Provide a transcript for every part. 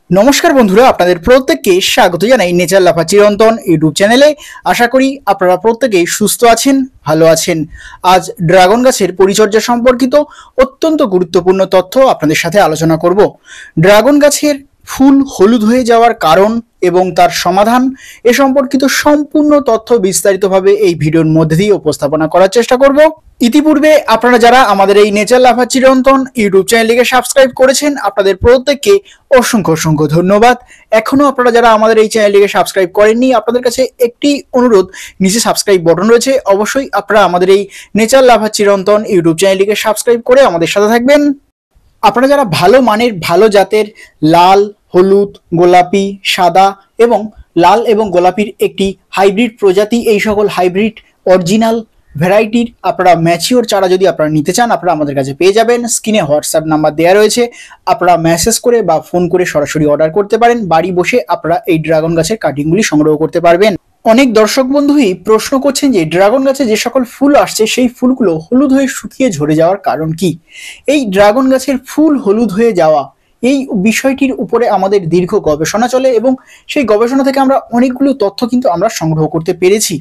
নমস্কার বন্ধুরা, আপনাদের প্রত্যেককে স্বাগত জানাই নেচার লাফা চিরন্তন ইউটিউব চ্যানেলে। আশা করি আপনারা প্রত্যেকেই সুস্থ আছেন, ভালো আছেন। আজ ড্রাগন গাছের পরিচর্যা সম্পর্কিত অত্যন্ত গুরুত্বপূর্ণ তথ্য আপনাদের সাথে আলোচনা করব। ড্রাগন গাছের ফুল হলুদ হয়ে যাওয়ার কারণ এবং তার সমাধান এ সম্পর্কিত সম্পূর্ণ তথ্য বিস্তারিতভাবে এই ভিডিওর মধ্যে দিয়ে উপস্থাপনা করার চেষ্টা করব। ইতিপূর্বে আপনারা যারা আমাদের এই নেচার লাফা চিরন্তন ইউটিউব চ্যানেলটিকে সাবস্ক্রাইব করেছেন, আপনাদের প্রত্যেককে অসংখ্য অসংখ্য ধন্যবাদ। এখনো আপনারা যারা আমাদের এই চ্যানেলটিকে সাবস্ক্রাইব করেননি, আপনাদের কাছে একটি অনুরোধ, নিচে সাবস্ক্রাইব বটন রয়েছে, অবশ্যই আপনারা আমাদের এই নেচার লাফা চিরন্তন ইউটিউব চ্যানেলটিকে সাবস্ক্রাইব করে আমাদের সাথে থাকবেন। আপনারা যারা ভালো মানের ভালো জাতের লাল, হলুদ, গোলাপি, সাদা এবং লাল এবং গোলাপির একটি হাইব্রিড প্রজাতি, এই সকল হাইব্রিড অরিজিনাল ভ্যারাইটির আপনারা ম্যাচিওর চারা যদি আপনারা নিতে চান, আপনারা আমাদের কাছে পেয়ে যাবেন। স্ক্রিনে হোয়াটসঅ্যাপ নাম্বার দেওয়া রয়েছে, আপনারা মেসেজ করে বা ফোন করে সরাসরি অর্ডার করতে পারেন। বাড়ি বসে আপনারা এই ড্রাগন গাছের কাটিংগুলি সংগ্রহ করতে পারবেন। অনেক দর্শক বন্ধুই প্রশ্ন করছেন যে ড্রাগন গাছে যে সকল ফুল আসছে সেই ফুলগুলো হলুদ হয়ে শুকিয়ে ঝরে যাওয়ার কারণ কি। এই ড্রাগন গাছের ফুল হলুদ হয়ে যাওয়া, এই বিষয়টির উপরে আমাদের দীর্ঘ গবেষণা চলে এবং সেই গবেষণা থেকে আমরা অনেকগুলো তথ্য কিন্তু আমরা সংগ্রহ করতে পেরেছি।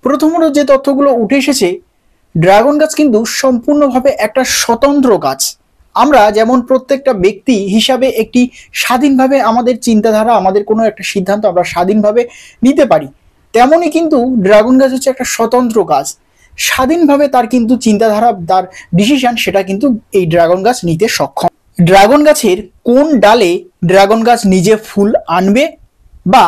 প্রথমত যে তথ্যগুলো উঠে এসেছে, ড্রাগন গাছ কিন্তু সম্পূর্ণভাবে একটা স্বতন্ত্র গাছ। আমরা যেমন প্রত্যেকটা ব্যক্তি হিসাবে একটি স্বাধীনভাবে আমাদের চিন্তাধারা, আমাদের কোনো একটা সিদ্ধান্ত আমরা স্বাধীনভাবে নিতে পারি, তেমনই কিন্তু ড্রাগন গাছ হচ্ছে একটা স্বতন্ত্র গাছ। স্বাধীনভাবে তার কিন্তু চিন্তাধারা, তার ডিসিশন, সেটা কিন্তু এই ড্রাগন গাছ নিতে সক্ষম। ড্রাগন গাছের কোন ডালে ড্রাগন গাছ নিজে ফুল আনবে, বা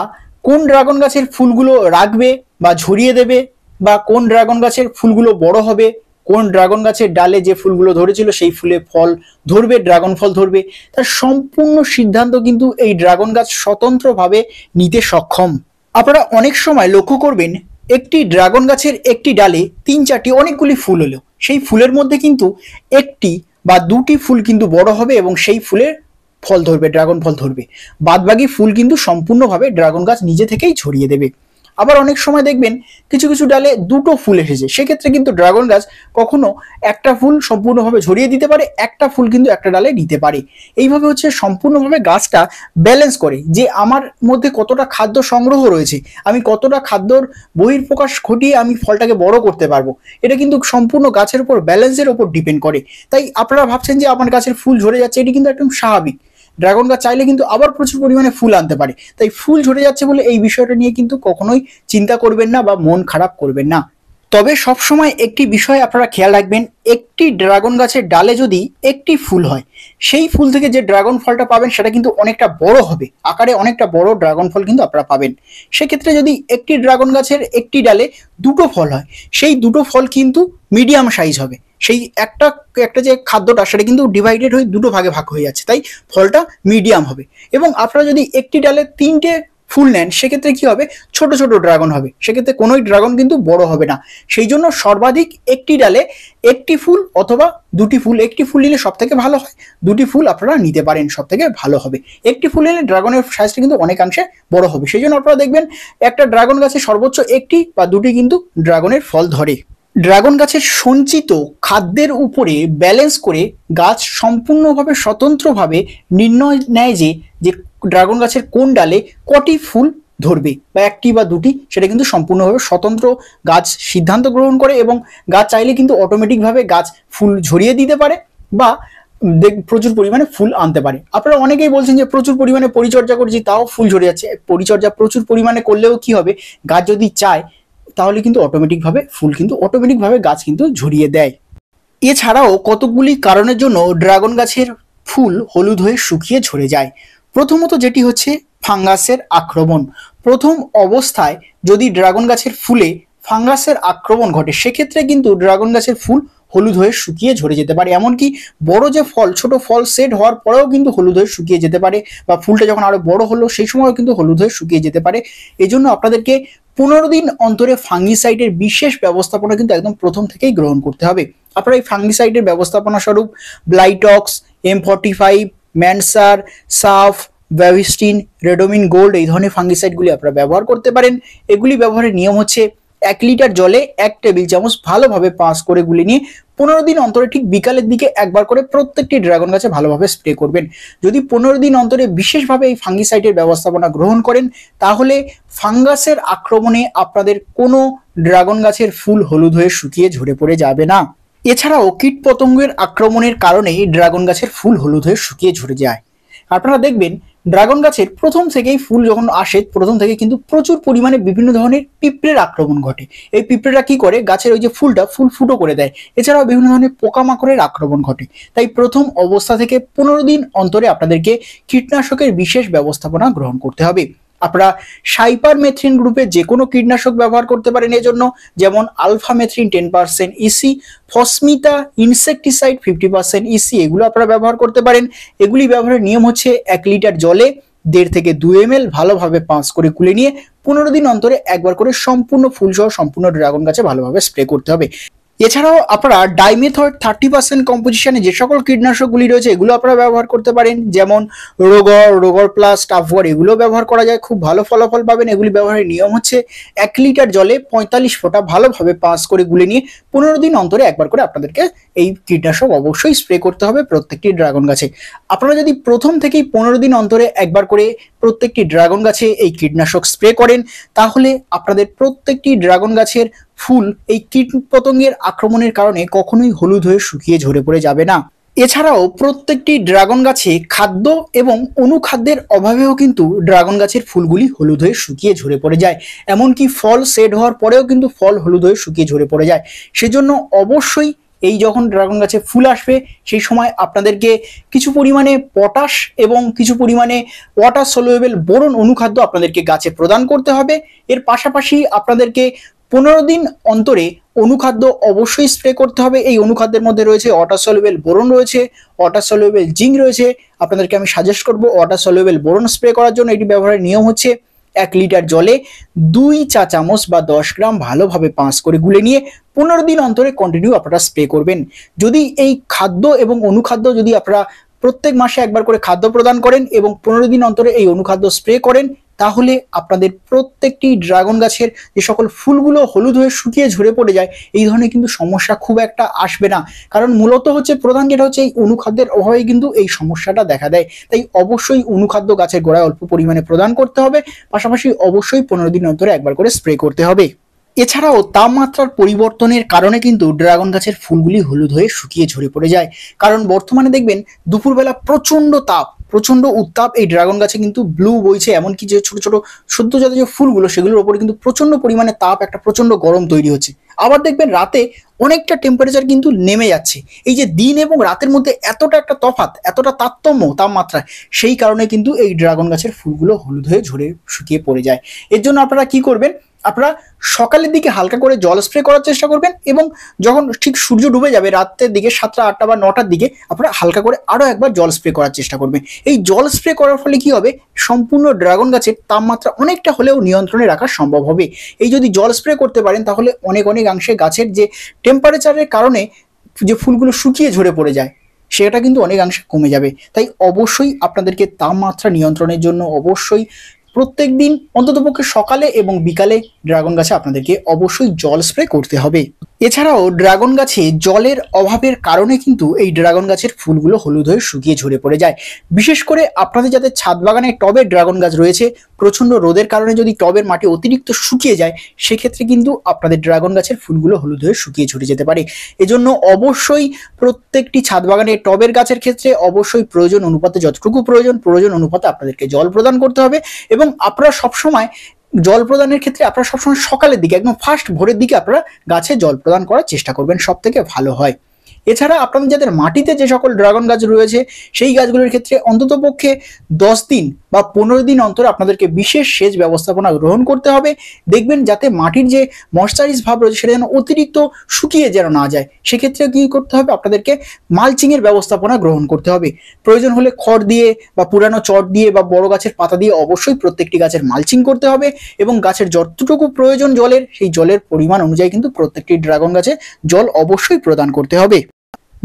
কোন ড্রাগন গাছের ফুলগুলো রাখবে বা ঝরিয়ে দেবে, বা কোন ড্রাগন গাছের ফুলগুলো বড় হবে, কোন ড্রাগন গাছের ডালে যে ফুলগুলো ধরেছিল সেই ফুলে ফল ধরবে, ড্রাগন ফল ধরবে, তার সম্পূর্ণ সিদ্ধান্ত কিন্তু এই ড্রাগন গাছ স্বতন্ত্রভাবে নিতে সক্ষম। আপনারা অনেক সময় লক্ষ্য করবেন, একটি ড্রাগন গাছের একটি ডালে 3-4টি অনেকগুলি ফুল হলো, সেই ফুলের মধ্যে কিন্তু একটি বা দুটি ফুল কিন্তু বড় হবে এবং সেই ফুলের ফল ধরবে, ড্রাগন ফল ধরবে। বাদবাকি ফুল কিন্তু সম্পূর্ণভাবে ড্রাগন গাছ নিজে থেকেই ছড়িয়ে দেবে। আবার অনেক সময় দেখবেন কিছু কিছু ডালে দুটো ফুল এসেছে, সেক্ষেত্রে কিন্তু ড্রাগন গাছ কখনো একটা ফুল সম্পূর্ণভাবে ঝরিয়ে দিতে পারে, একটা ফুল কিন্তু একটা ডালে নিতে পারে। এইভাবে হচ্ছে সম্পূর্ণভাবে গাছটা ব্যালেন্স করে যে আমার মধ্যে কতটা খাদ্য সংগ্রহ রয়েছে, আমি কতটা খাদ্যর বহিঃপ্রকাশ ঘটিয়ে আমি ফলটাকে বড় করতে পারবো। এটা কিন্তু সম্পূর্ণ গাছের উপর, ব্যালেন্সের উপর ডিপেন্ড করে। তাই আপনারা ভাবছেন যে আমার গাছের ফুল ঝরে যাচ্ছে, এটি কিন্তু একদম স্বাভাবিক। ড্রাগন গাছ চাইলে কিন্তু আবার প্রচুর পরিমাণে ফুল আনতে পারে। তাই ফুল ঝরে যাচ্ছে বলে এই বিষয়টা নিয়ে কিন্তু কখনোই চিন্তা করবেন না বা মন খারাপ করবেন না। তবে সবসময় একটি বিষয় আপনারা খেয়াল রাখবেন, একটি ড্রাগন গাছের ডালে যদি একটি ফুল হয়, সেই ফুল থেকে যে ড্রাগন ফলটা পাবেন সেটা কিন্তু অনেকটা বড় হবে, আকারে অনেকটা বড় ড্রাগন ফল কিন্তু আপনারা পাবেন। সেক্ষেত্রে যদি একটি ড্রাগন গাছের একটি ডালে দুটো ফল হয়, সেই দুটো ফল কিন্তু মিডিয়াম সাইজ হবে। সেই একটা একটা যে খাদ্যটা সেটা কিন্তু ডিভাইডেড হয়ে দুটো ভাগে ভাগ হয়ে যাচ্ছে, তাই ফলটা মিডিয়াম হবে। এবং আপনারা যদি একটি ডালে 3টে ফুল নেন, সেক্ষেত্রে কি হবে, ছোট ছোট ড্রাগন হবে, সেক্ষেত্রে কোনোই ড্রাগন কিন্তু বড় হবে না। সেই জন্য সর্বাধিক একটি ডালে একটি ফুল অথবা দুটি ফুল, একটি ফুল নিলে সব থেকে ভালো হয়, দুটি ফুল আপনারা নিতে পারেন, সব থেকে ভালো হবে। একটি ফুল নিলে ড্রাগনের সাইজটা কিন্তু অনেকাংশে বড় হবে। সেই জন্য আপনারা দেখবেন একটা ড্রাগন গাছে সর্বোচ্চ একটি বা দুটি কিন্তু ড্রাগনের ফল ধরে। ড্রাগন গাছের সঞ্চিত খাদ্যের উপরে ব্যালেন্স করে গাছ সম্পূর্ণভাবে স্বতন্ত্রভাবে নির্ণয় নেয় যে যে ড্রাগন গাছের কোন ডালে কটি ফুল ধরবে, বা একটি বা দুটি, সেটা কিন্তু সম্পূর্ণভাবে স্বতন্ত্র গাছ সিদ্ধান্ত গ্রহণ করে। এবং গাছ চাইলে কিন্তু অটোমেটিকভাবে গাছ ফুল ঝরিয়ে দিতে পারে বা প্রচুর পরিমাণে ফুল আনতে পারে। আপনারা অনেকেই বলছেন যে প্রচুর পরিমাণে পরিচর্যা করছি তাও ফুল ঝরে যাচ্ছে। পরিচর্যা প্রচুর পরিমাণে করলেও কি হবে, গাছ যদি চায় তাহলে কিন্তু অটোমেটিকভাবে ফুল কিন্তু অটোমেটিকভাবে গাছ কিন্তু ঝরিয়ে দেয়। এছাড়াও কতগুলি কারণের জন্য ড্রাগন গাছের ফুল হলুদ হয়ে শুকিয়ে ঝরে যায়। প্রথমত যেটি হচ্ছে ফাঙ্গাসের আক্রমণ। প্রথম অবস্থায় যদি ড্রাগন গাছের ফুলে ফাঙ্গাসের আক্রমণ ঘটে, সেক্ষেত্রে কিন্তু ড্রাগন গাছের ফুল হলুদ হয়ে শুকিয়ে ঝরে যেতে পারে। এমনকি বড় যে ফল, ছোট ফল সেট হওয়ার পরেও কিন্তু হলুদ হয়ে শুকিয়ে যেতে পারে, বা ফুলটা যখন আরো বড় হলো সেই সময়ও কিন্তু হলুদ হয়ে শুকিয়ে যেতে পারে। এই জন্য আপনাদেরকে 15 দিন অন্তরে ফাঙ্গিসাইডের বিশেষ ব্যবস্থাপনা কিন্তু একদম প্রথম থেকেই গ্রহণ করতে হবে। আপনারা এই ফাঙ্গিসাইডের ব্যবস্থাপনা স্বরূপ ব্লাইটক্স, M45, ম্যানসার, সাফ, ব্যাভিস্টিন, রেডোমিন গোল্ড, এই ধরনের ফাঙ্গিসাইডগুলি আপনারা ব্যবহার করতে পারেন। এগুলি ব্যবহারের নিয়ম হচ্ছে 1 লিটার জলে 1 টেবিল চামচ ভালোভাবে পাঁচ করে গুলে নিয়ে 15 দিন অন্তরে ঠিক বিকালের দিকে একবার করে প্রত্যেকটি ড্রাগন গাছে ভালোভাবে স্প্রে করবেন। যদি 15 দিন অন্তরে বিশেষভাবে এই ফাঙ্গিসাইডের ব্যবস্থাপনা গ্রহণ করেন তাহলে ফাঙ্গাসের আক্রমণে আপনাদের কোনো ড্রাগন গাছের ফুল হলুদ হয়ে শুকিয়ে ঝরে পড়ে যাবে না। এছাড়াও কীটপতঙ্গের আক্রমণের কারণে ড্রাগন গাছের ফুল হলুদ হয়ে শুকিয়ে ঝরে যায়। আপনারা দেখবেন ড্রাগন গাছের প্রথম থেকেই ফুল যখন আসে প্রথম থেকে কিন্তু প্রচুর পরিমাণে বিভিন্ন ধরনের পিঁপড়ের আক্রমণ ঘটে। এই পিঁপড়েরা কি করে গাছের ওই যে ফুল ফুটো করে দেয়। এছাড়াও বিভিন্ন ধরনের পোকামাকড়ের আক্রমণ ঘটে। তাই প্রথম অবস্থা থেকে 15 দিন অন্তরে আপনাদেরকে কীটনাশকের বিশেষ ব্যবস্থাপনা গ্রহণ করতে হবে। আপনারা সাইপারমেথ্রিন গ্রুপের যে কোনো কীটনাশক ব্যবহার করতে পারেন এজন্য, যেমন আলফামেথ্রিন 10% ইসি, ফসমিতা ইনসেকটিসাইড 50% ইসি, এগুলো আপনারা ব্যবহার করতে পারেন। এগুলি ব্যবহারের নিয়ম হচ্ছে 1 লিটার জলে 1.5 থেকে 2 ml ভালোভাবে পাঁচ করে গুলে নিয়ে 15 দিন অন্তরে একবার করে সম্পূর্ণ ফুলসহ সম্পূর্ণ ড্রাগন গাছে ভালোভাবে স্প্রে করতে হবে। এছাড়াও আপনারা ডাইমেথড 30% কম্পোজিশনে যে সকল কীটনাশকগুলি রয়েছে এগুলো আপনারা ব্যবহার করতে পারেন, যেমন রোগর প্লাস টাফওয়ার, এগুলো ব্যবহার করা যায়, খুব ভালো ফলাফল পাবেন। এগুলি ব্যবহারের নিয়ম হচ্ছে 1 লিটার জলে 45 ফোঁটা ভালোভাবে পাঁচ করে গুলে নিয়ে 15 দিন অন্তরে একবার করে আপনাদেরকে এই কীটনাশক অবশ্যই স্প্রে করতে হবে প্রত্যেকটি ড্রাগন গাছে। আপনারা যদি প্রথম থেকেই 15 দিন অন্তরে একবার করে প্রত্যেকটি ড্রাগন গাছে এই কীটনাশক স্প্রে করেন তাহলে আপনাদের প্রত্যেকটি ড্রাগন গাছের ফুল এই কীটপতঙ্গের আক্রমণের কারণে কখনোই হলুদ হয়ে শুকিয়ে ঝরে পড়ে যাবে না। এছাড়াও প্রত্যেকটি ড্রাগন গাছে খাদ্য এবং অনুখাদ্যের অভাবেও কিন্তু ড্রাগন গাছের ফুলগুলি হলুদ হয়ে শুকিয়ে ঝরে পড়ে যায়। এমনকি ফল সেট হওয়ার পরেও কিন্তু ফল হলুদ হয়ে শুকিয়ে ঝরে পড়ে যায়। সেজন্য অবশ্যই এই যখন ড্রাগন গাছে ফুল আসবে সেই সময় আপনাদেরকে কিছু পরিমাণে পটাশ এবং কিছু পরিমাণে ওয়াটার সলিউবেল বোরন অনুখাদ্য আপনাদেরকে গাছে প্রদান করতে হবে। এর পাশাপাশি আপনাদেরকে 15 দিন অন্তরে অনুখাদ্য অবশ্যই স্প্রে করতে হবে। এই অনুখাদ্যের মধ্যে রয়েছে ওয়াটার সলিউবেল বোরন রয়েছে, ওয়াটার সলিউবেল জিঙ্ক রয়েছে। আপনাদেরকে আমি সাজেস্ট করব ওয়াটার সলিউবেল বোরন স্প্রে করার জন্য। এটি ব্যবহারের নিয়ম হচ্ছে 1 লিটার জলে 2 চা চামচ বা 10 গ্রাম ভালোভাবে পাঁচ করে গুলে নিয়ে 15 দিন অন্তরে কন্টিনিউ আপনারা স্প্রে করবেন। যদি এই খাদ্য এবং অনুখাদ্য যদি আপনারা প্রত্যেক মাসে একবার করে খাদ্য প্রদান করেন এবং 15 দিন অন্তরে এই অনুখাদ্য স্প্রে করেন তাহলে আপনাদের প্রত্যেকটি ড্রাগন গাছের যে সকল ফুলগুলো হলুদ হয়ে শুকিয়ে ঝরে পড়ে যায় এই ধরনের কিন্তু সমস্যা খুব একটা আসবে না। কারণ মূলত হচ্ছে প্রধান যেটা হচ্ছে এই অনুখাদ্যের অভাবে কিন্তু এই সমস্যাটা দেখা দেয়। তাই অবশ্যই অনুখাদ্য গাছের গোড়ায় অল্প পরিমাণে প্রদান করতে হবে, পাশাপাশি অবশ্যই 15 দিন অন্তরে একবার করে স্প্রে করতে হবে। এছাড়াও তাপমাত্রার পরিবর্তনের কারণে কিন্তু ড্রাগন গাছের ফুলগুলি হলুদ হয়ে শুকিয়ে ঝরে পড়ে যায়। কারণ বর্তমানে দেখবেন দুপুরবেলা প্রচন্ড উত্তাপ এই ড্রাগন গাছে কিন্তু ব্লু বইছে, এমনকি যে ছোট ছোট সদ্যজাত যে ফুলগুলো সেগুলোর উপরে কিন্তু প্রচন্ড পরিমাণে তাপ, একটা প্রচন্ড গরম তৈরি হচ্ছে। আবার দেখবেন রাতে অনেকটা টেম্পারেচার কিন্তু নেমে যাচ্ছে। এই যে দিন এবং রাতের মধ্যে এতটা একটা তফাৎ, এতটা তারতম্য তাপমাত্রা, সেই কারণে কিন্তু এই ড্রাগন গাছের ফুলগুলো হলুদ হয়ে ঝরে শুকিয়ে পড়ে যায়। এর জন্য আপনারা কি করবেন, আপনারা সকালের দিকে হালকা করে জল স্প্রে করার চেষ্টা করবেন এবং যখন ঠিক সূর্য ডুবে যাবে রাতের দিকে 7টা 8টা বা 9টার দিকে আপনারা হালকা করে আরো একবার জল স্প্রে করার চেষ্টা করবেন। এই জল স্প্রে করার ফলে কি হবে, সম্পূর্ণ ড্রাগন গাছের তাপমাত্রা অনেকটা হলেও নিয়ন্ত্রণে রাখা সম্ভব হবে। এই যদি জল স্প্রে করতে পারেন তাহলে অনেকাংশে গাছের যে টেম্পারেচারের কারণে যে ফুলগুলো শুকিয়ে ঝরে পড়ে যায় সেটা কিন্তু অনেকাংশে কমে যাবে। তাই অবশ্যই আপনাদেরকে তাপমাত্রা নিয়ন্ত্রণের জন্য অবশ্যই প্রত্যেক দিন অন্ততপক্ষে সকালে এবং বিকালে ড্রাগন গাছে আপনাদেরকে অবশ্যই জল স্প্রে করতে হবে। এছাড়াও ড্রাগন গাছে জলের অভাবের কারণে কিন্তু এই ড্রাগন গাছের ফুলগুলো হলুদ হয়ে শুকিয়ে ঝরে পড়ে যায়। বিশেষ করে আপনাদের যাদের ছাদ বাগানে টবে ড্রাগন গাছ রয়েছে, প্রচন্ড রোদের কারণে যদি টবের মাটি অতিরিক্ত শুকিয়ে যায় সেক্ষেত্রে কিন্তু আপনাদের ড্রাগন গাছের ফুলগুলো হলুদ হয়ে শুকিয়ে ঝরে যেতে পারে। এজন্য অবশ্যই প্রত্যেকটি ছাদ বাগানে টবের গাছের ক্ষেত্রে অবশ্যই প্রয়োজন অনুপাতে যতটুকু প্রয়োজন অনুপাতে আপনাদেরকে জল প্রদান করতে হবে এবং আপনারা সবসময় জল প্রদানের ক্ষেত্রে আপনারা সবসময় সকালের দিকে একদম ফার্স্ট ভোরের দিকে আপনারা গাছে জল প্রদান করার চেষ্টা করবেন, সব থেকে ভালো হয়। এছাড়া আপনাদের যাদের মাটিতে যে সকল ড্রাগন গাছ রয়েছে সেই গাছগুলোর ক্ষেত্রে অন্ততপক্ষে 10 দিন বা 15 দিন অন্তর আপনাদেরকে বিশেষ সেচ ব্যবস্থাপনা গ্রহণ করতে হবে। দেখবেন যাতে মাটির যে ময়েশ্চারাইজ ভাব রয়েছে সেটা যেন অতিরিক্ত শুকিয়ে যেন না যায়। সেক্ষেত্রে কি করতে হবে, আপনাদেরকে মালচিংয়ের ব্যবস্থাপনা গ্রহণ করতে হবে। প্রয়োজন হলে খড় দিয়ে বা পুরানো চট দিয়ে বা বড় গাছের পাতা দিয়ে অবশ্যই প্রত্যেকটি গাছের মালচিং করতে হবে এবং গাছের যতটুকু প্রয়োজন জলের সেই জলের পরিমাণ অনুযায়ী কিন্তু প্রত্যেকটি ড্রাগন গাছে জল অবশ্যই প্রদান করতে হবে।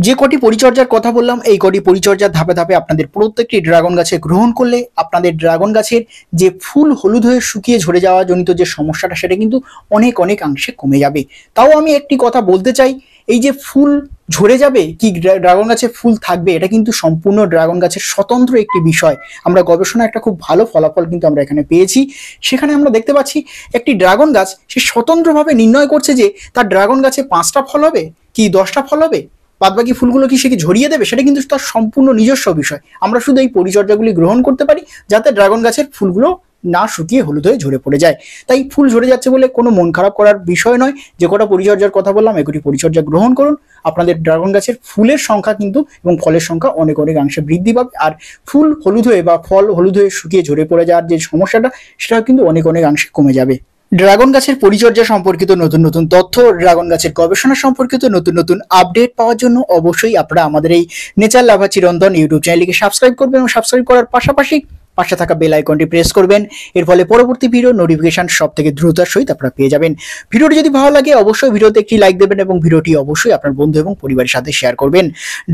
যে কটি পরিচর্যার কথা বললাম, এই কটি পরিচর্যার ধাপে ধাপে আপনাদের প্রত্যেকটি ড্রাগন গাছে গ্রহণ করলে আপনাদের ড্রাগন গাছের যে ফুল হলুদ হয়ে শুকিয়ে ঝরে যাওয়া জনিত যে সমস্যাটা, সেটা কিন্তু অনেক অনেকাংশে কমে যাবে। তাও আমি একটি কথা বলতে চাই, এই যে ফুল ঝরে যাবে কি ড্রাগন গাছে ফুল থাকবে, এটা কিন্তু সম্পূর্ণ ড্রাগন গাছের স্বতন্ত্র একটি বিষয়। আমরা গবেষণা একটা খুব ভালো ফলাফল কিন্তু আমরা এখানে পেয়েছি। সেখানে আমরা দেখতে পাচ্ছি একটি ড্রাগন গাছ সে স্বতন্ত্রভাবে নির্ণয় করছে যে তার ড্রাগন গাছে 5টা ফল হবে কি 10টা ফল হবে, বাদবাকি ফুলগুলো কি সে কি ঝরিয়ে দেবে, সেটা কিন্তু তার সম্পূর্ণ নিজস্ব বিষয়। আমরা শুধু এই পরিচর্যাগুলি গ্রহণ করতে পারি যাতে ড্রাগন গাছের ফুলগুলো না শুকিয়ে হলুদ হয়ে ঝরে পড়ে যায়। তাই ফুল ঝরে যাচ্ছে বলে কোনো মন খারাপ করার বিষয় নয়। যে কটা পরিচর্যার কথা বললাম, এগুলি পরিচর্যা গ্রহণ করুন, আপনাদের ড্রাগন গাছের ফুলের সংখ্যা কিন্তু এবং ফলের সংখ্যা অনেক অনেকাংশে বৃদ্ধি পাবে। আর ফুল হলুদ হয়ে বা ফল হলুদ হয়ে শুকিয়ে ঝরে পড়ে যাওয়ার যে সমস্যাটা, সেটাও কিন্তু অনেক অনেকাংশে কমে যাবে। ড্রাগন গাছের পরিচর্যা সম্পর্কিত নতুন নতুন তথ্য, ড্রাগন গাছের গবেষণা সম্পর্কিত নতুন নতুন আপডেট পাওয়ার জন্য অবশ্যই আপনারা আমাদের এই নেচার লাভা চিরন্তন ইউটিউব চ্যানেলকে সাবস্ক্রাইব করবেন এবং সাবস্ক্রাইব করার পাশাপাশি পাশে থাকা বেল আইকনটি প্রেস করবেন। এর ফলে পরবর্তী ভিডিও নোটিফিকেশন সব থেকে দ্রুততার সহিত আপনারা পেয়ে যাবেন। ভিডিওটি যদি ভালো লাগে অবশ্যই ভিডিওতে একটি লাইক দেবেন এবং ভিডিওটি অবশ্যই আপনার বন্ধু এবং পরিবারের সাথে শেয়ার করবেন।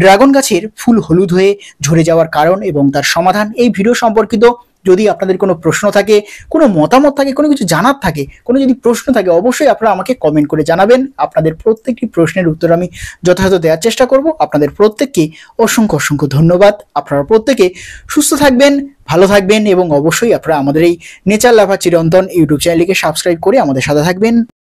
ড্রাগন গাছের ফুল হলুদ হয়ে ঝরে যাওয়ার কারণ এবং তার সমাধান, এই ভিডিও সম্পর্কিত যদি আপনাদের কোনো প্রশ্ন থাকে, কোনো মতামত থাকে, কোনো কিছু জানার থাকে, কোনো যদি প্রশ্ন থাকে, অবশ্যই আপনারা আমাকে কমেন্ট করে জানাবেন। আপনাদের প্রত্যেকটি প্রশ্নের উত্তর আমি যথাযথ দেওয়ার চেষ্টা করব। আপনাদের প্রত্যেককে অসংখ্য অসংখ্য ধন্যবাদ। আপনারা প্রত্যেকে সুস্থ থাকবেন, ভালো থাকবেন এবং অবশ্যই আপনারা আমাদের এই নেচার লাভা চিরন্তন ইউটিউব চ্যানেলকে সাবস্ক্রাইব করে আমাদের সাথে থাকবেন।